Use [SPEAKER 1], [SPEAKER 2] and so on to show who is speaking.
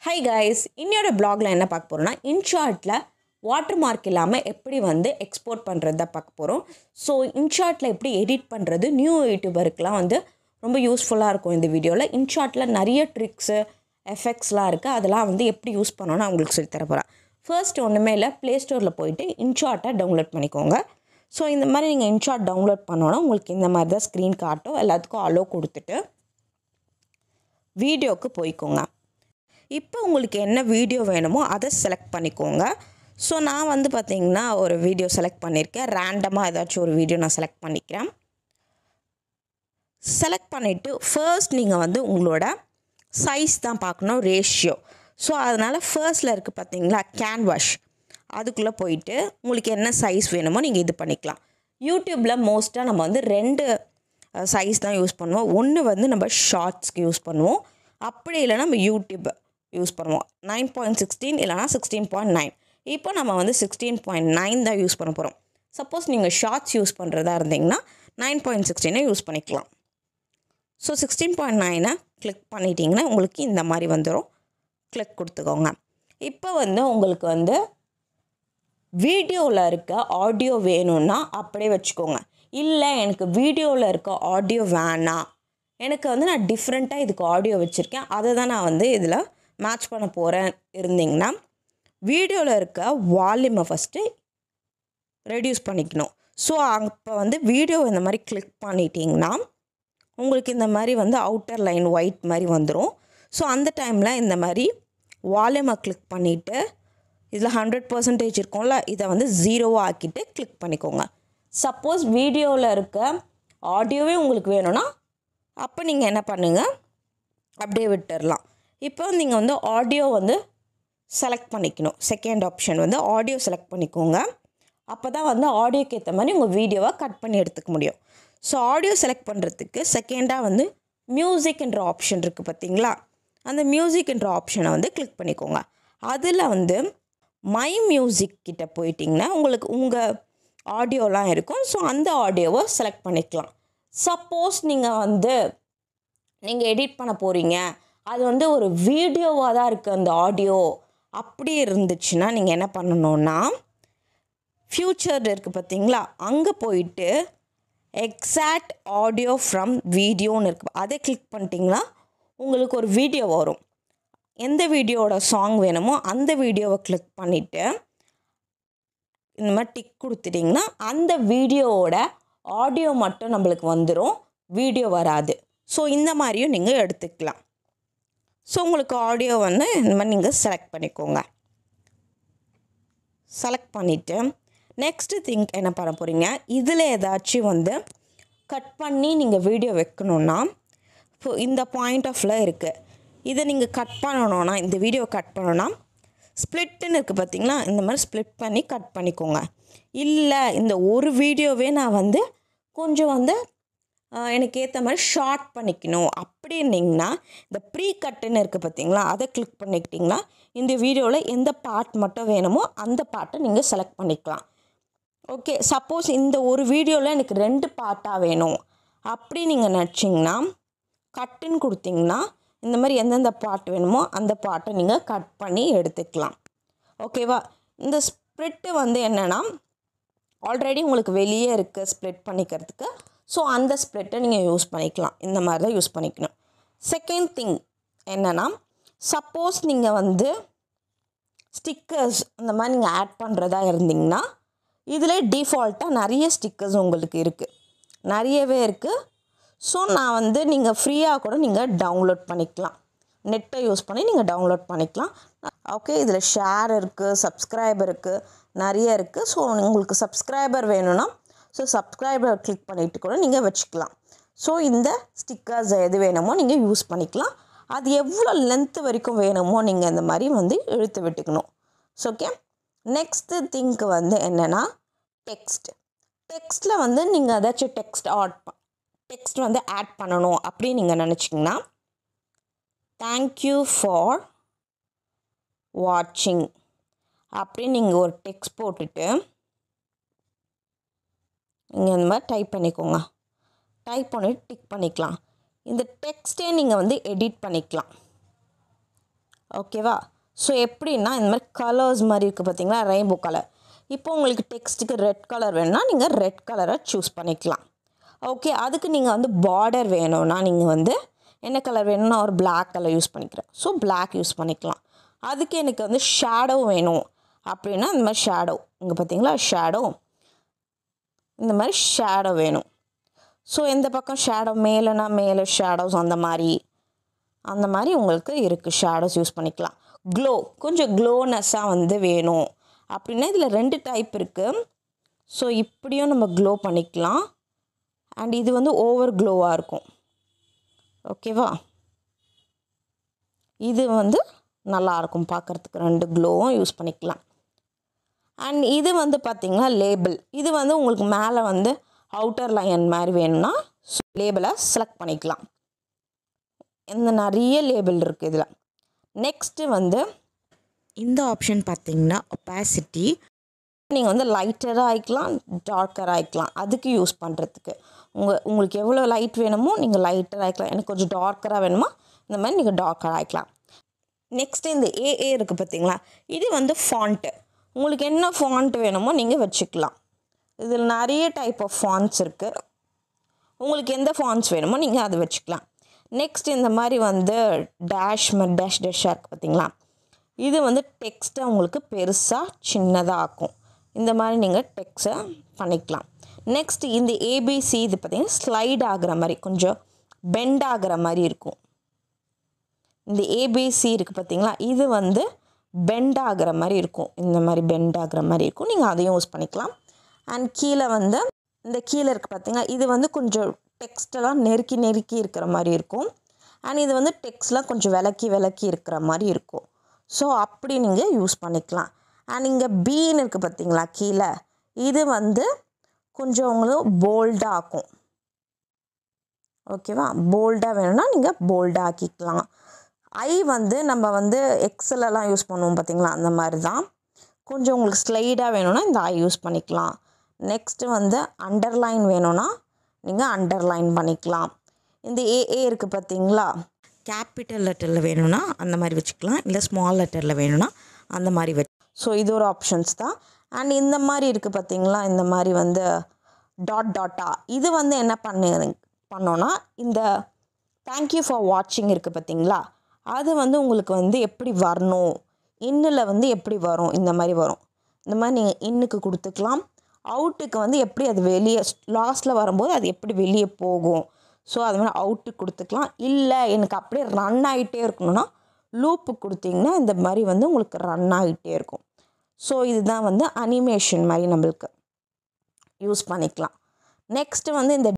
[SPEAKER 1] Hi guys, இன்னொரு blogல என்ன பார்க்க போறோம்னா InShotல வாட்டர்மார்க் இல்லாம எப்படி வந்து எக்ஸ்போர்ட் பண்றத பார்க்க போறோம். சோ InShotல எப்படி எடிட் பண்றது நியூ யூடியூபருக்குலாம் வந்து ரொம்ப யூஸ்ஃபுல்லா இருக்கும் இந்த வீடியோல. InShotல நிறைய ட்ரிக்ஸ், எஃபெக்ட்ஸ்லாம் இருக்கு. அதெல்லாம் வந்து எப்படி யூஸ் பண்ணனும்னு நான் உங்களுக்கு சொல்லி தர போறேன். ஃபர்ஸ்ட் ஒண்ணுமே இல்ல, Play Storeல போய்ட்டு InShotஐ டவுன்லோட் பண்ணிக்கோங்க. சோ இந்த மாதிரி நீங்க InShot டவுன்லோட் பண்ணனும்னா உங்களுக்கு இந்த மாதிரி தான் ஸ்கிரீன் காட்டும். எல்லாத்துக்கும் அலோ கொடுத்துட்டு வீடியோக்கு போய்க்கோங்க. இப்போ உங்களுக்கு என்ன வீடியோ வேணுமோ அதை செலக்ட் பண்ணிக்கோங்க. ஸோ நான் வந்து பார்த்தீங்கன்னா ஒரு வீடியோ செலக்ட் பண்ணியிருக்கேன். ரேண்டமாக ஏதாச்சும் ஒரு வீடியோ நான் செலக்ட் பண்ணிக்கிறேன். செலக்ட் பண்ணிவிட்டு ஃபர்ஸ்ட் நீங்கள் வந்து உங்களோட சைஸ் தான் பார்க்கணும், ரேஷியோ. ஸோ அதனால் ஃபர்ஸ்ட்டில் இருக்குது பார்த்தீங்களா கேன்வாஷ், அதுக்குள்ளே போயிட்டு உங்களுக்கு என்ன சைஸ் வேணுமோ நீங்கள் இது பண்ணிக்கலாம். யூடியூப்பில் மோஸ்ட்டாக நம்ம வந்து ரெண்டு சைஸ் தான் யூஸ் பண்ணுவோம். ஒன்று வந்து நம்ம ஷார்ட்ஸ்க்கு யூஸ் பண்ணுவோம், அப்படி இல்லைனா நம்ம யூடியூப் யூஸ் பண்ணுவோம். 9.16 இல்லைனா 16.9. இப்போ நம்ம வந்து 16.9 தான் யூஸ் பண்ண போகிறோம். சப்போஸ் நீங்கள் ஷார்ட்ஸ் யூஸ் பண்ணுறதா இருந்தீங்கன்னா 9.16 யூஸ் பண்ணிக்கலாம். ஸோ 16.9 கிளிக் பண்ணிட்டீங்கன்னா உங்களுக்கு இந்த மாதிரி வந்துடும். கிளிக் கொடுத்துக்கோங்க. இப்போ வந்து உங்களுக்கு வந்து வீடியோவில் இருக்க ஆடியோ வேணும்னா அப்படியே வச்சுக்கோங்க. இல்லை எனக்கு வீடியோவில் இருக்க ஆடியோ வேணாம், எனக்கு வந்து நான் டிஃப்ரெண்ட்டாக இதுக்கு ஆடியோ வச்சுருக்கேன், அதை தான் நான் வந்து இதில் மேட்ச் பண்ண போகிறேன் இருந்தீங்கன்னா வீடியோவில் இருக்க வால்யூமை ஃபஸ்ட்டு ரெடியூஸ் பண்ணிக்கணும். ஸோ அப்போ வந்து வீடியோ இந்த மாதிரி கிளிக் பண்ணிட்டீங்கன்னா உங்களுக்கு இந்த மாதிரி வந்து அவுட்டர் லைன் ஒயிட் மாதிரி வந்துடும். ஸோ அந்த டைமில் இந்த மாதிரி வால்யூமை கிளிக் பண்ணிவிட்டு இதில் 100% இருக்கும்ல, இதை வந்து 0 ஆக்கிட்டு கிளிக் பண்ணிக்கோங்க. சப்போஸ் வீடியோவில் இருக்க ஆடியோவே உங்களுக்கு வேணும்னா அப்போ நீங்கள் என்ன பண்ணுங்கள், அப்படியே விட்டுடலாம். இப்போ நீங்கள் வந்து ஆடியோ வந்து செலக்ட் பண்ணிக்கணும். செகண்ட் ஆப்ஷன் வந்து ஆடியோ செலக்ட் பண்ணிக்கோங்க. அப்போ தான் வந்து ஆடியோக்கு ஏற்ற மாதிரி உங்கள் வீடியோவை கட் பண்ணி எடுத்துக்க முடியும். ஸோ ஆடியோ செலக்ட் பண்ணுறதுக்கு செகண்டாக வந்து மியூசிக் என்ற ஆப்ஷன் இருக்குது பார்த்தீங்களா, அந்த மியூசிக் என்ற ஆப்ஷனை வந்து கிளிக் பண்ணிக்கோங்க. அதில் வந்து மை மியூசிக் கிட்ட போயிட்டிங்கன்னா உங்களுக்கு உங்கள் ஆடியோலாம் இருக்கும். ஸோ அந்த ஆடியோவை செலக்ட் பண்ணிக்கலாம். சப்போஸ் நீங்கள் எடிட் பண்ண போகிறீங்க, அது வந்து ஒரு வீடியோவாக தான் இருக்குது அந்த ஆடியோ, அப்படி இருந்துச்சுன்னா நீங்கள் என்ன பண்ணணுன்னா ஃபியூச்சர் இருக்குது பார்த்தீங்களா, அங்கே போயிட்டு எக்ஸாக்ட் ஆடியோ ஃப்ரம் வீடியோன்னு இருக்குது, அதை கிளிக் பண்ணிட்டீங்கன்னா உங்களுக்கு ஒரு வீடியோ வரும். எந்த வீடியோவோட சாங் வேணுமோ அந்த வீடியோவை கிளிக் பண்ணிவிட்டு இந்த மாதிரி டிக் கொடுத்துட்டிங்கன்னா அந்த வீடியோவோட ஆடியோ மட்டும் நம்மளுக்கு வந்துடும், வீடியோ வராது. ஸோ இந்த மாதிரியும் நீங்கள் எடுத்துக்கலாம். ஸோ உங்களுக்கு ஆடியோ வந்து இந்த மாதிரி நீங்கள் செலக்ட் பண்ணிக்கோங்க. செலக்ட் பண்ணிவிட்டு நெக்ஸ்ட்டு திங் என்ன பண்ண போகிறீங்க, இதில் ஏதாச்சும் வந்து கட் பண்ணி நீங்கள் வீடியோ வைக்கணுன்னா இப்போ இந்த பாயிண்ட் ஆஃப்ல இருக்குது, இதை நீங்கள் கட் பண்ணணுன்னா, இந்த வீடியோ கட் பண்ணணுன்னா ஸ்ப்ளிட்டுன்னு இருக்குது பார்த்தீங்களா, இந்த மாதிரி ஸ்ப்ளிட் பண்ணி கட் பண்ணிக்கோங்க. இல்லை இந்த ஒரு வீடியோவே நான் வந்து கொஞ்சம் வந்து எனக்கு ஏற்ற மாதிரி ஷார்ட் பண்ணிக்கணும் அப்படின்னிங்கன்னா இந்த ப்ரீ கட்டுன்னு இருக்குது பார்த்தீங்களா, அதை கிளிக் பண்ணிக்கிட்டிங்கன்னா இந்த வீடியோவில் எந்த பார்ட் மட்டும் வேணுமோ அந்த பார்ட்டை நீங்கள் செலக்ட் பண்ணிக்கலாம். ஓகே, சப்போஸ் இந்த ஒரு வீடியோவில் எனக்கு 2 பார்ட்டாக வேணும் அப்படி நீங்கள் நினச்சிங்கன்னா கட்டுன்னு கொடுத்திங்கன்னா இந்த மாதிரி எந்தெந்த பார்ட் வேணுமோ அந்த பார்ட்டை நீங்கள் கட் பண்ணி எடுத்துக்கலாம். ஓகேவா. இந்த ஸ்ப்ளிட்டு வந்து என்னென்னா ஆல்ரெடி உங்களுக்கு வெளியே இருக்குது ஸ்ப்ளிட் பண்ணிக்கிறதுக்கு. ஸோ அந்த ஸ்ப்ளிட்டை நீங்கள் யூஸ் பண்ணிக்கலாம். இந்த மாதிரி தான் யூஸ் பண்ணிக்கணும். செகண்ட் திங் என்னென்னா, சப்போஸ் நீங்கள் வந்து ஸ்டிக்கர்ஸ் இந்த மாதிரி நீங்கள் ஆட் பண்ணுறதா இருந்தீங்கன்னா இதில் டிஃபால்ட்டாக நிறைய ஸ்டிக்கர்ஸ் உங்களுக்கு இருக்குது, நிறையவே இருக்குது. ஸோ நான் வந்து நீங்கள் ஃப்ரீயாக கூட நீங்கள் டவுன்லோட் பண்ணிக்கலாம், நெட்டை யூஸ் பண்ணி நீங்கள் டவுன்லோட் பண்ணிக்கலாம். ஓகே, இதில் ஷேர் இருக்குது, சப்ஸ்கிரைபர் இருக்குது, நிறைய இருக்குது. ஸோ உங்களுக்கு சப்ஸ்கிரைபர் வேணும்னா ஸோ சப்ஸ்கிரைபர் கிளிக் பண்ணிவிட்டு கூட நீங்கள் வச்சுக்கலாம். ஸோ இந்த ஸ்டிக்கர்ஸ் எது வேணுமோ நீங்கள் யூஸ் பண்ணிக்கலாம். அது எவ்வளோ லென்த்து வரைக்கும் வேணுமோ நீங்கள் இந்த மாதிரி வந்து இழுத்து விட்டுக்கணும். ஸோ ஓகே, நெக்ஸ்ட்டு திங்க்கு வந்து என்னென்னா டெக்ஸ்ட்டில் வந்து நீங்கள் ஏதாச்சும் டெக்ஸ்ட் வந்து ஆட் பண்ணணும் அப்படின்னு நீங்கள் நினச்சிங்கன்னா தேங்க்யூ ஃபார் வாட்சிங் அப்படின்னு நீங்கள் ஒரு டெக்ஸ்ட் போட்டுட்டு நீங்கள் இந்த மாதிரி டைப் பண்ணிக்கோங்க. டைப் பண்ணிவிட்டு டிக் பண்ணிக்கலாம். இந்த டெக்ஸ்ட்டே நீங்கள் வந்து எடிட் பண்ணிக்கலாம். ஓகேவா? ஸோ எப்படின்னா இந்த மாதிரி கலர்ஸ் மாதிரி இருக்குது பார்த்தீங்களா, ரெயின்போ கலர். இப்போ உங்களுக்கு டெக்ஸ்ட்டுக்கு ரெட் கலர் வேணும்னா நீங்கள் ரெட் கலரை சூஸ் பண்ணிக்கலாம். ஓகே, அதுக்கு நீங்கள் வந்து பார்டர் வேணும்னா நீங்கள் வந்து என்ன கலர் வேணும்னா ஒரு பிளாக் கலர் யூஸ் பண்ணிக்கிறேன். ஸோ பிளாக் யூஸ் பண்ணிக்கலாம். அதுக்கு எனக்கு வந்து ஷேடோ வேணும் அப்படின்னா இந்த மாதிரி ஷேடோ, இங்கே பார்த்தீங்களா ஷேடோ, இந்த மாதிரி ஷேடோ வேணும். ஸோ எந்த பக்கம் ஷேடோ மேலேனா மேலே ஷேடோஸ் அந்த மாதிரி உங்களுக்கு இருக்குது. ஷேடோஸ் யூஸ் பண்ணிக்கலாம். க்ளோ, கொஞ்சம் க்ளோனஸ்ஸாக வந்து வேணும் அப்படின்னா இதில் 2 டைப் இருக்குது. ஸோ இப்படியும் நம்ம க்ளோ பண்ணிக்கலாம். அண்ட் இது வந்து ஓவர் க்ளோவாக இருக்கும். ஓகேவா? இது வந்து நல்லாயிருக்கும் பார்க்குறதுக்கு. 2 க்ளோவும் யூஸ் பண்ணிக்கலாம். அண்ட் இது வந்து பார்த்திங்கன்னா லேபிள். இது வந்து உங்களுக்கு மேலே வந்து அவுட்டர் லைன் மாதிரி வேணும்னா லேபிளை செலக்ட் பண்ணிக்கலாம். இந்த நிறைய லேபிள் இருக்குது இதில். நெக்ஸ்ட்டு வந்து இந்த ஆப்ஷன் பார்த்திங்கன்னா ஒப்பாசிட்டி. நீங்கள் வந்து லைட்டராக ஆகிக்கலாம், டார்க்கராக ஆகிக்கலாம். அதுக்கு யூஸ் பண்ணுறதுக்கு உங்களுக்கு எவ்வளோ லைட் வேணுமோ நீங்கள் லைட்டராக ஆகிக்கலாம். எனக்கு கொஞ்சம் டார்க்கராக வேணுமா இந்த மாதிரி நீங்கள் டார்க்கராக ஆகிக்கலாம். நெக்ஸ்ட்டு இந்த ஏஏ இருக்குது பார்த்திங்களா, இது வந்து ஃபாண்ட்டு. உங்களுக்கு என்ன ஃபாண்ட் வேணுமோ நீங்கள் வச்சுக்கலாம். இதில் நிறைய டைப் ஆஃப் ஃபாண்ட்ஸ் இருக்குது. உங்களுக்கு எந்த ஃபாண்ட்ஸ் வேணுமோ நீங்கள் அதை வச்சுக்கலாம். நெக்ஸ்ட் இந்த மாதிரி வந்து டேஷாக இருக்குது பார்த்திங்களா, இது வந்து டெக்ஸ்ட்டை உங்களுக்கு பெருசாக சின்னதாக ஆக்கும். இந்த மாதிரி நீங்கள் டெக்ஸ்ட்டை பண்ணிக்கலாம். நெக்ஸ்ட் இந்த ஏபிசி இது பார்த்திங்கன்னா ஸ்லைட் ஆகிற மாதிரி, கொஞ்சம் பெண்ட் ஆகிற மாதிரி இருக்கும். இந்த ஏபிசி இருக்குது பார்த்திங்களா, இது வந்து பெண்ட் ஆகிற மாதிரி இருக்கும். இந்த மாதிரி பெண்ட் ஆகிற மாதிரி இருக்கும். நீங்கள் அதையும் யூஸ் பண்ணிக்கலாம். அண்ட் கீழே வந்து இந்த கீழே இருக்குது பார்த்திங்கன்னா, இது வந்து கொஞ்சம் டெக்ஸ்டெல்லாம் நெருக்கி இருக்கிற மாதிரி இருக்கும். அண்ட் இது வந்து டெக்ஸ்ட்லாம் கொஞ்சம் விலக்கி இருக்கிற மாதிரி இருக்கும். ஸோ அப்படி நீங்கள் யூஸ் பண்ணிக்கலாம். அண்ட் இங்கே பீன்னு இருக்குது பார்த்திங்களா கீழே, இது வந்து கொஞ்சம் உங்களுக்கு போல்டாக ஆக்கும். ஓகேவா? போல்டாக வேணும்னா நீங்கள் போல்டாக ஆக்கிக்கலாம். ஐ வந்து நம்ம வந்து எக்ஸலெல்லாம் யூஸ் பண்ணுவோம் பார்த்திங்களா, அந்த மாதிரி தான். கொஞ்சம் உங்களுக்கு ஸ்லைடாக வேணும்னா இந்த ஐ யூஸ் பண்ணிக்கலாம். நெக்ஸ்ட்டு வந்து அண்டர்லைன் வேணும்னா நீங்கள் அண்டர்லைன் பண்ணிக்கலாம். இந்த ஏஏ இருக்குது பார்த்திங்களா, கேபிட்டல் லெட்டரில் வேணும்னா அந்த மாதிரி வச்சுக்கலாம், இல்லை ஸ்மால் லெட்டரில் வேணும்னா அந்த மாதிரி ஸோ இது ஒரு ஆப்ஷன்ஸ் தான். அண்ட் இந்த மாதிரி இருக்குது பார்த்திங்களா, இந்த மாதிரி வந்து டாட்டா, இது வந்து என்ன பண்ணோன்னா இந்த தேங்க்யூ ஃபார் வாட்சிங் இருக்குது பார்த்திங்களா, அது வந்து உங்களுக்கு வந்து எப்படி வரணும், இன்னில் வந்து எப்படி வரும், இந்த மாதிரி வரும். இந்த மாதிரி நீங்கள் இன்னுக்கு கொடுத்துக்கலாம். அவுட்டுக்கு வந்து எப்படி அது வெளியே லாஸ்ட்டில் வரும்போது அது எப்படி வெளியே போகும், ஸோ அது மாதிரி அவுட்டுக்கு கொடுத்துக்கலாம். இல்லை எனக்கு அப்படியே ரன் ஆகிட்டே இருக்கணும்னா லூப்பு கொடுத்திங்கன்னா இந்த மாதிரி வந்து உங்களுக்கு ரன் ஆகிட்டே இருக்கும். ஸோ இதுதான் வந்து அனிமேஷன் மாதிரி நம்மளுக்கு யூஸ் பண்ணிக்கலாம். நெக்ஸ்ட்டு வந்து இந்த